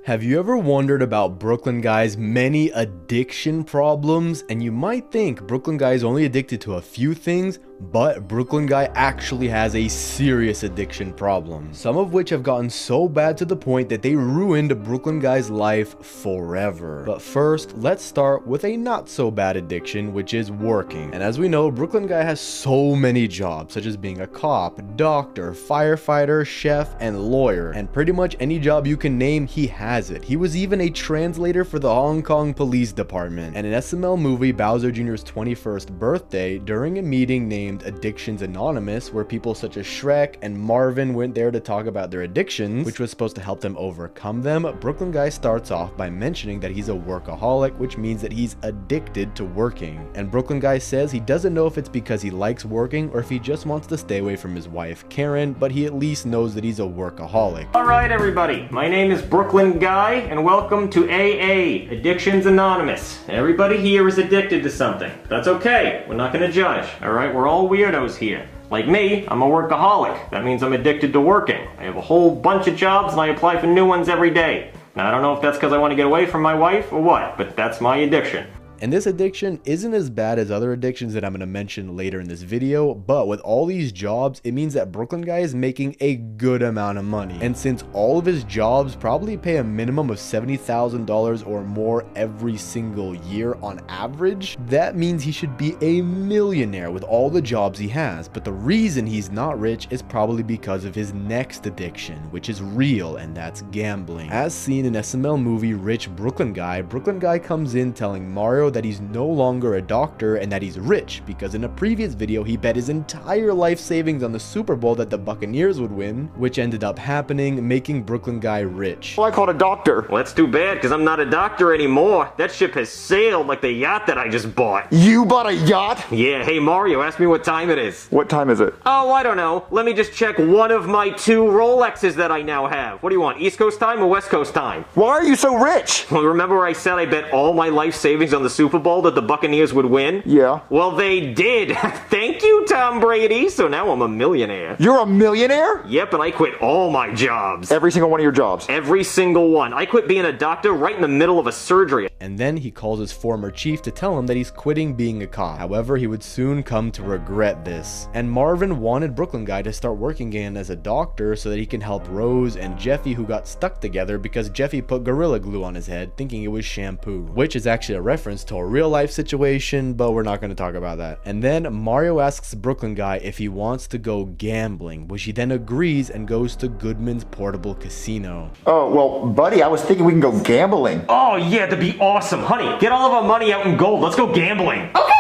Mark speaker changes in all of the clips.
Speaker 1: Have you ever wondered about Brooklyn Guy's many addiction problems? And you might think Brooklyn Guy is only addicted to a few things, but Brooklyn Guy actually has a serious addiction problem. Some of which have gotten so bad to the point that they ruined Brooklyn Guy's life forever. But first, let's start with a not so bad addiction, which is working. And as we know, Brooklyn Guy has so many jobs, such as being a cop, doctor, firefighter, chef, and lawyer. And pretty much any job you can name, he has it. He was even a translator for the Hong Kong Police Department. And in SML movie Bowser Jr.'s 21st birthday, during a meeting named Addictions Anonymous, where people such as Shrek and Marvin went there to talk about their addictions, which was supposed to help them overcome them, Brooklyn Guy starts off by mentioning that he's a workaholic, which means that he's addicted to working. And Brooklyn Guy says he doesn't know if it's because he likes working or if he just wants to stay away from his wife Karen, but he at least knows that he's a workaholic.
Speaker 2: Alright everybody, my name is Brooklyn Guy and welcome to AA, Addictions Anonymous. Everybody here is addicted to something. That's okay, we're not gonna judge, alright? We're all weirdos here. Like me, I'm a workaholic. That means I'm addicted to working. I have a whole bunch of jobs and I apply for new ones every day. Now I don't know if that's because I want to get away from my wife or what, but that's my addiction.
Speaker 1: And this addiction isn't as bad as other addictions that I'm going to mention later in this video, but with all these jobs, it means that Brooklyn Guy is making a good amount of money. And since all of his jobs probably pay a minimum of $70,000 or more every single year on average, that means he should be a millionaire with all the jobs he has. But the reason he's not rich is probably because of his next addiction, which is real, and that's gambling. As seen in SML movie Rich Brooklyn Guy comes in telling Mario that he's no longer a doctor and that he's rich because in a previous video he bet his entire life savings on the Super Bowl that the Buccaneers would win, which ended up happening, making Brooklyn Guy rich.
Speaker 3: Well, I called a doctor.
Speaker 2: Well, that's too bad because I'm not a doctor anymore. That ship has sailed like the yacht that I just bought.
Speaker 3: You bought a yacht?
Speaker 2: Yeah, hey Mario, ask me what time it is.
Speaker 3: What time is it?
Speaker 2: Oh, I don't know. Let me just check one of my 2 Rolexes that I now have. What do you want, East Coast time or West Coast time?
Speaker 3: Why are you so rich?
Speaker 2: Well, remember I said I bet all my life savings on the Super Bowl that the Buccaneers would win?
Speaker 3: Yeah.
Speaker 2: Well, they did. Thank you, Tom Brady. So now I'm a millionaire.
Speaker 3: You're a millionaire?
Speaker 2: Yep, and I quit all my jobs.
Speaker 3: Every single one of your jobs?
Speaker 2: Every single one. I quit being a doctor right in the middle of a surgery.
Speaker 1: And then he calls his former chief to tell him that he's quitting being a cop. However, he would soon come to regret this. And Marvin wanted Brooklyn Guy to start working again as a doctor so that he can help Rose and Jeffy, who got stuck together because Jeffy put Gorilla Glue on his head thinking it was shampoo, which is actually a reference to a real life situation, but we're not going to talk about that. And then Mario asks Brooklyn Guy if he wants to go gambling, which he then agrees and goes to Goodman's portable casino.
Speaker 3: Oh, well, buddy, I was thinking we can go gambling.
Speaker 2: Oh yeah, that'd be awesome. Honey, get all of our money out in gold. Let's go gambling. Okay,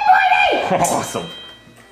Speaker 2: Brady! Awesome.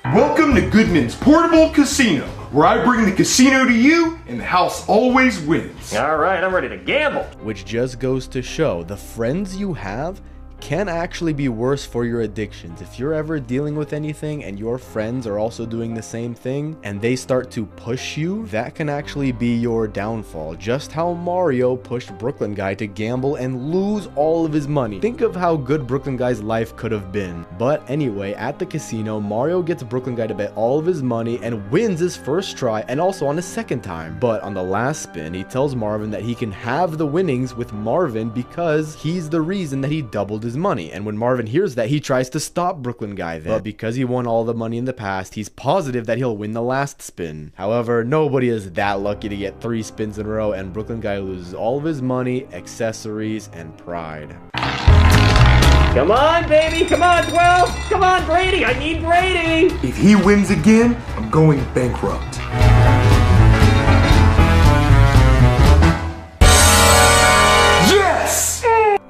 Speaker 4: Welcome to Goodman's Portable Casino, where I bring the casino to you and the house always wins.
Speaker 2: Alright, I'm ready to gamble.
Speaker 1: Which just goes to show the friends you have can actually be worse for your addictions. If you're ever dealing with anything and your friends are also doing the same thing and they start to push you, that can actually be your downfall. Just how Mario pushed Brooklyn Guy to gamble and lose all of his money. Think of how good Brooklyn Guy's life could have been. But anyway, at the casino, Mario gets Brooklyn Guy to bet all of his money and wins his first try and also on his second time. But on the last spin, he tells Marvin that he can have the winnings with Marvin because he's the reason that he doubled his money. And when Marvin hears that, he tries to stop Brooklyn Guy then. But because he won all the money in the past, he's positive that he'll win the last spin. However, nobody is that lucky to get 3 spins in a row, and Brooklyn Guy loses all of his money, accessories, and pride.
Speaker 2: Come on, baby. Come on, 12. Come on, Brady. I need Brady.
Speaker 4: If he wins again, I'm going bankrupt.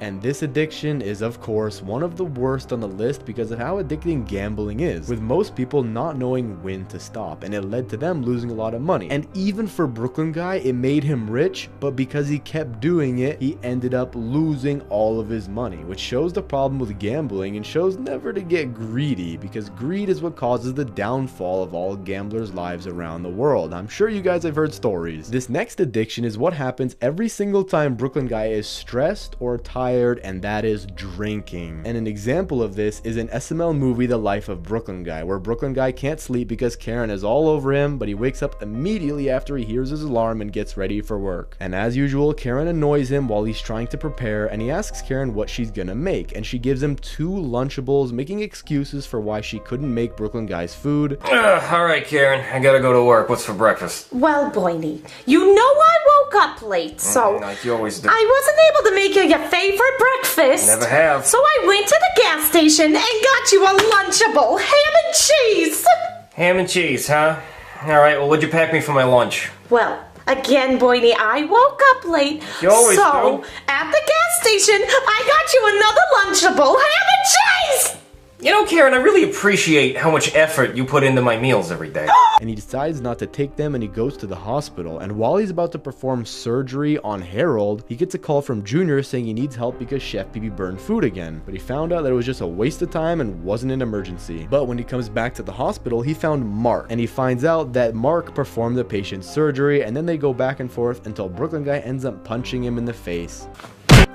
Speaker 1: And this addiction is, of course, one of the worst on the list because of how addicting gambling is, with most people not knowing when to stop, and it led to them losing a lot of money. And even for Brooklyn Guy, it made him rich, but because he kept doing it, he ended up losing all of his money, which shows the problem with gambling and shows never to get greedy, because greed is what causes the downfall of all gamblers' lives around the world. I'm sure you guys have heard stories. This next addiction is what happens every single time Brooklyn Guy is stressed or tired tired, and that is drinking. And an example of this is an SML movie, The Life of Brooklyn Guy, where Brooklyn Guy can't sleep because Karen is all over him, but he wakes up immediately after he hears his alarm and gets ready for work. And as usual, Karen annoys him while he's trying to prepare, and he asks Karen what she's gonna make, and she gives him 2 Lunchables, making excuses for why she couldn't make Brooklyn Guy's food.
Speaker 5: Alright, Karen, I gotta go to work. What's for breakfast?
Speaker 6: Well, Boynie, you know I woke up late, so
Speaker 5: Like you always do.
Speaker 6: I wasn't able to make you your favorite breakfast.
Speaker 5: Never have.
Speaker 6: So I went to the gas station and got you a Lunchable, ham and cheese.
Speaker 5: Ham and cheese, huh? Alright, well, what'd you pack me for my lunch?
Speaker 6: Well, again, Boynie, I woke up late.
Speaker 5: You always
Speaker 6: so,
Speaker 5: do.
Speaker 6: at the gas station, I got you another Lunchable, ham and cheese.
Speaker 5: You know, Karen, I really appreciate how much effort you put into my meals every day.
Speaker 1: And he decides not to take them, and he goes to the hospital. And while he's about to perform surgery on Harold, he gets a call from Junior saying he needs help because Chef PB burned food again. But he found out that it was just a waste of time and wasn't an emergency. But when he comes back to the hospital, he found Mark, and he finds out that Mark performed the patient's surgery, and then they go back and forth until Brooklyn Guy ends up punching him in the face.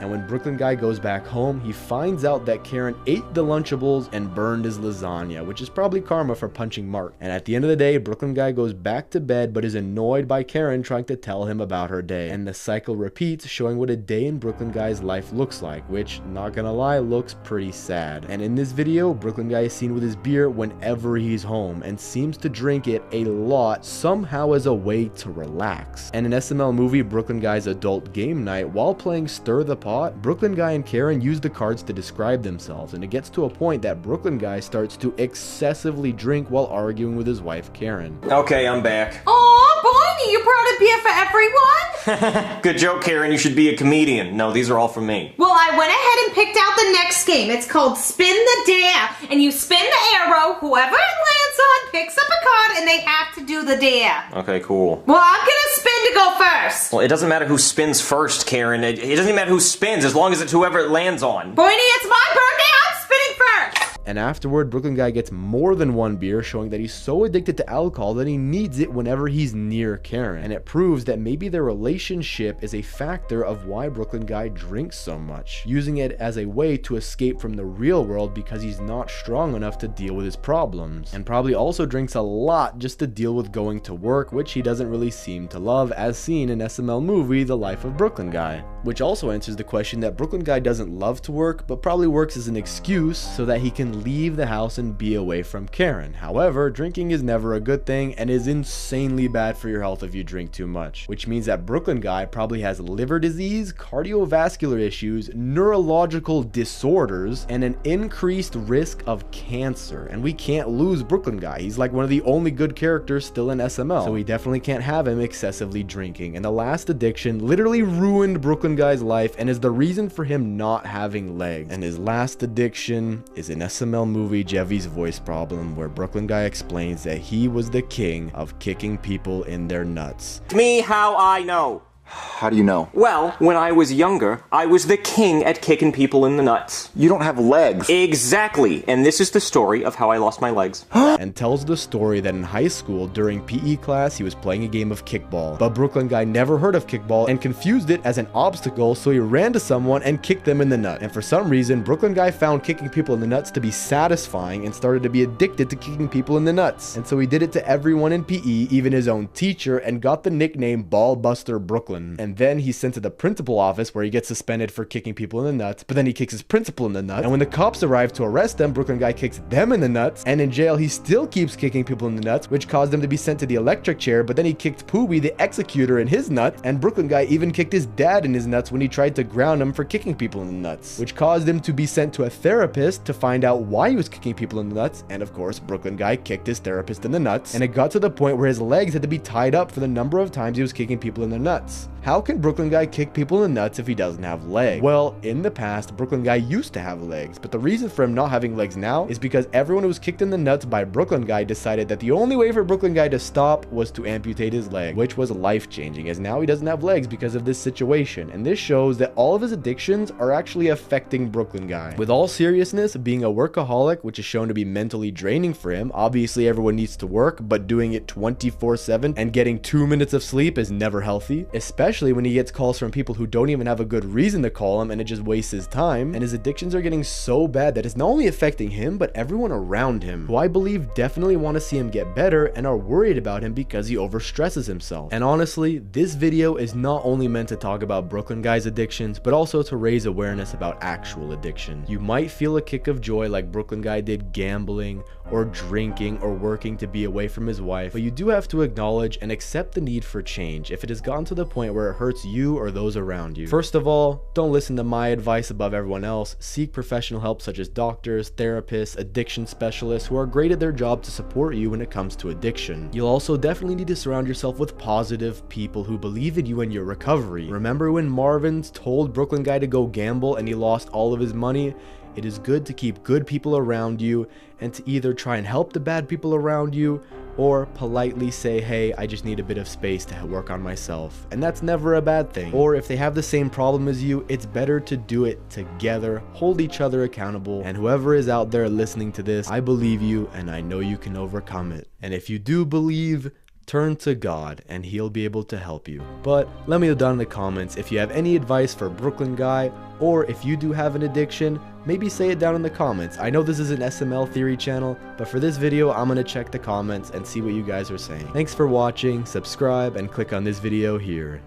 Speaker 1: And when Brooklyn Guy goes back home, he finds out that Karen ate the Lunchables and burned his lasagna, which is probably karma for punching Mark. And at the end of the day, Brooklyn Guy goes back to bed but is annoyed by Karen trying to tell him about her day. And the cycle repeats, showing what a day in Brooklyn Guy's life looks like, which, not gonna lie, looks pretty sad. And in this video, Brooklyn Guy is seen with his beer whenever he's home and seems to drink it a lot, somehow as a way to relax. And in SML movie Brooklyn Guy's Adult Game Night, while playing Stir the Pot, Brooklyn Guy and Karen use the cards to describe themselves, and it gets to a point that Brooklyn Guy starts to excessively drink while arguing with his wife Karen.
Speaker 2: Okay, I'm back.
Speaker 6: Aw, Boynie, you brought a beer for everyone?
Speaker 2: Good joke, Karen. You should be a comedian. No, these are all for me.
Speaker 6: Well, I went ahead and picked out the next game. It's called Spin the Dare. And you spin the arrow, whoever it lands on picks up a card, and they have to do the dare.
Speaker 2: Okay, cool.
Speaker 6: Well, I'm gonna spin to go first.
Speaker 2: Well, it doesn't matter who spins first, Karen. It doesn't even matter who spins as long as it's whoever it lands on.
Speaker 6: Boynie, it's my birthday. I'm spinning first.
Speaker 1: And afterward, Brooklyn Guy gets more than 1 beer, showing that he's so addicted to alcohol that he needs it whenever he's near Karen. And it proves that maybe their relationship is a factor of why Brooklyn Guy drinks so much, using it as a way to escape from the real world because he's not strong enough to deal with his problems. And probably also drinks a lot just to deal with going to work, which he doesn't really seem to love, as seen in SML movie The Life of Brooklyn Guy. Which also answers the question that Brooklyn Guy doesn't love to work, but probably works as an excuse so that he can leave the house and be away from Karen. However, drinking is never a good thing and is insanely bad for your health if you drink too much, which means that Brooklyn Guy probably has liver disease, cardiovascular issues, neurological disorders, and an increased risk of cancer. And we can't lose Brooklyn Guy. He's like one of the only good characters still in SML, so we definitely can't have him excessively drinking. And the last addiction literally ruined Brooklyn Guy's life and is the reason for him not having legs. And his last addiction is an SML movie, Jevy's Voice Problem, where Brooklyn Guy explains that he was the king of kicking people in their nuts.
Speaker 2: Me, how I know.
Speaker 3: How do you know?
Speaker 2: Well, when I was younger, I was the king at kicking people in the nuts.
Speaker 3: You don't have legs.
Speaker 2: Exactly, and this is the story of how I lost my legs.
Speaker 1: And tells the story that in high school, during PE class, he was playing a game of kickball. But Brooklyn Guy never heard of kickball and confused it as an obstacle, so he ran to someone and kicked them in the nut. And for some reason, Brooklyn Guy found kicking people in the nuts to be satisfying and started to be addicted to kicking people in the nuts. And so he did it to everyone in PE, even his own teacher, and got the nickname Ballbuster Brooklyn. And then he's sent to the principal office where he gets suspended for kicking people in the nuts, but then he kicks his principal in the nuts. And when the cops arrive to arrest him, Brooklyn Guy kicks them in the nuts, and in jail he still keeps kicking people in the nuts, which caused him to be sent to the electric chair. But then he kicked Pooby the executor in his nut, and Brooklyn Guy even kicked his dad in his nuts when he tried to ground him for kicking people in the nuts, which caused him to be sent to a therapist to find out why he was kicking people in the nuts. And of course, Brooklyn Guy kicked his therapist in the nuts, and it got to the point where his legs had to be tied up for the number of times he was kicking people in the nuts. How can Brooklyn Guy kick people in the nuts if he doesn't have legs? Well, in the past, Brooklyn Guy used to have legs, but the reason for him not having legs now is because everyone who was kicked in the nuts by Brooklyn Guy decided that the only way for Brooklyn Guy to stop was to amputate his leg, which was life-changing, as now he doesn't have legs because of this situation. And this shows that all of his addictions are actually affecting Brooklyn Guy. With all seriousness, being a workaholic, which is shown to be mentally draining for him, obviously everyone needs to work, but doing it 24/7 and getting 2 minutes of sleep is never healthy, especially especially when he gets calls from people who don't even have a good reason to call him, and it just wastes his time. And his addictions are getting so bad that it's not only affecting him, but everyone around him, who I believe definitely want to see him get better and are worried about him because he overstresses himself. And honestly, this video is not only meant to talk about Brooklyn Guy's addictions, but also to raise awareness about actual addiction. You might feel a kick of joy like Brooklyn Guy did gambling, or drinking, or working to be away from his wife, but you do have to acknowledge and accept the need for change if it has gotten to the point where it hurts you or those around you. First of all, don't listen to my advice above everyone else. Seek professional help such as doctors, therapists, addiction specialists who are great at their job to support you when it comes to addiction. You'll also definitely need to surround yourself with positive people who believe in you and your recovery. Remember when Marvin told Brooklyn Guy to go gamble and he lost all of his money? It is good to keep good people around you and to either try and help the bad people around you or politely say, hey, I just need a bit of space to work on myself. And that's never a bad thing. Or if they have the same problem as you, it's better to do it together, hold each other accountable. And whoever is out there listening to this, I believe you and I know you can overcome it. And if you do believe, turn to God and he'll be able to help you. But let me know down in the comments if you have any advice for Brooklyn Guy, or if you do have an addiction, maybe say it down in the comments. I know this is an SML theory channel, but for this video, I'm gonna check the comments and see what you guys are saying. Thanks for watching, subscribe, and click on this video here.